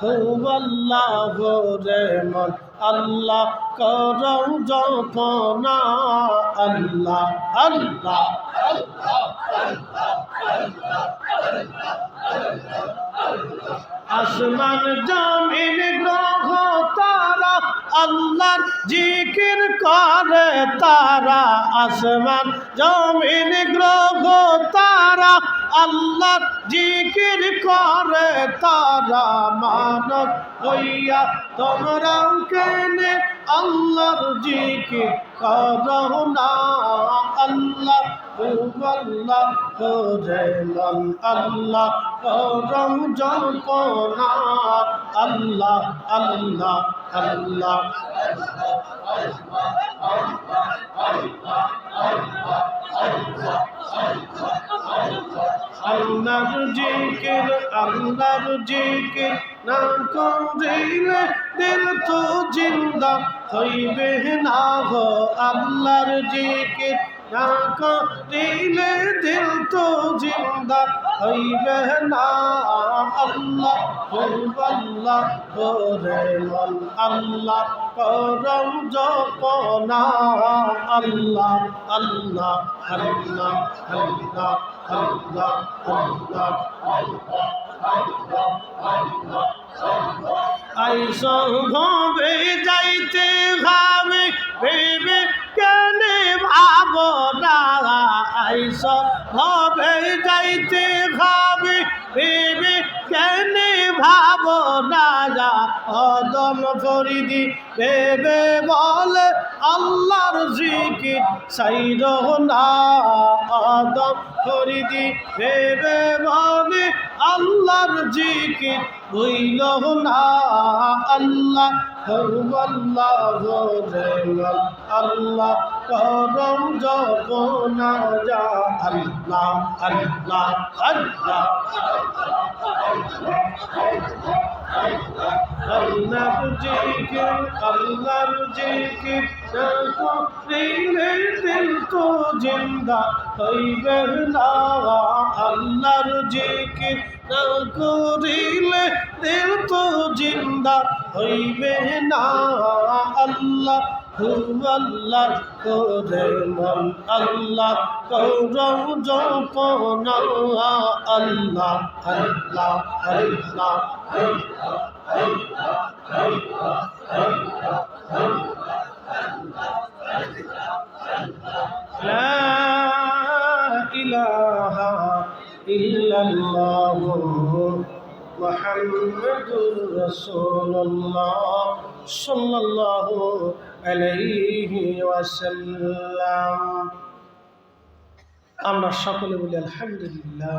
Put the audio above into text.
হুয়াল্লাহু রে মন আল্লাহ করো জপনা আল্লাহ আল্লাহ আসমান জমিন গ্রহ তারা আল্লাহর জিকির করে তারা আসমান জমিন গ্রহ তারা আল্লাহর জিকির করে তারা মানব হইয়া তোমরাও কেনে আল্লাহর জিকির করো না আল্লাহ আল্লাহ করে মন আল্লাহ করম জপনা আল্লাহ আল্লাহ আল্লাহ আল্লাহর জিকির না করিলে দিল তো জিন্দা হইবে না গো আল্লাহর জিকির না করিলে দিল তো জিন্দা হইবে না আল্লাহ আল্লাহ করে মন আল্লাহ করম জপনা আল্লাহ আল্লাহ আল্লাহ আল্লাহ আল্লাহ আল্লাহ আইস ভাবে যাইতে ভাবে ভেবে কেনে ভাবো না আইস ভাবে যাইতে ভাবে ভেবে কেনে ভাবো না যা অদম ফরিদি ভেবে বলে আল্লাহর জিকির সাইর না আদম ফরিদি ভেবে বলে আল্লাহর জিকির ভুইল না আল্লাহ আল্লাহ করম জপনা যা আল্লাহ আল্লাহ আল্লাহ আল্লাহর জিকির না করিলে দিল তো জিন্দা হইবে না আল্লাহর জিকির না করিলে দিল তো জিন্দা হইবে না আল্লাহ আল্লাহ করে মন আল্লাহ করম জপনা আল্লাহ আল্লাহ আল্লাহ লা ইলাহা ইল্লাল্লাহু মুহাম্মাদুর রাসূলুল্লাহ সাল্লাল্লাহু আলাইহি ওয়াসাল্লাম। আমরা সকলে বলি আলহামদুলিল্লাহ।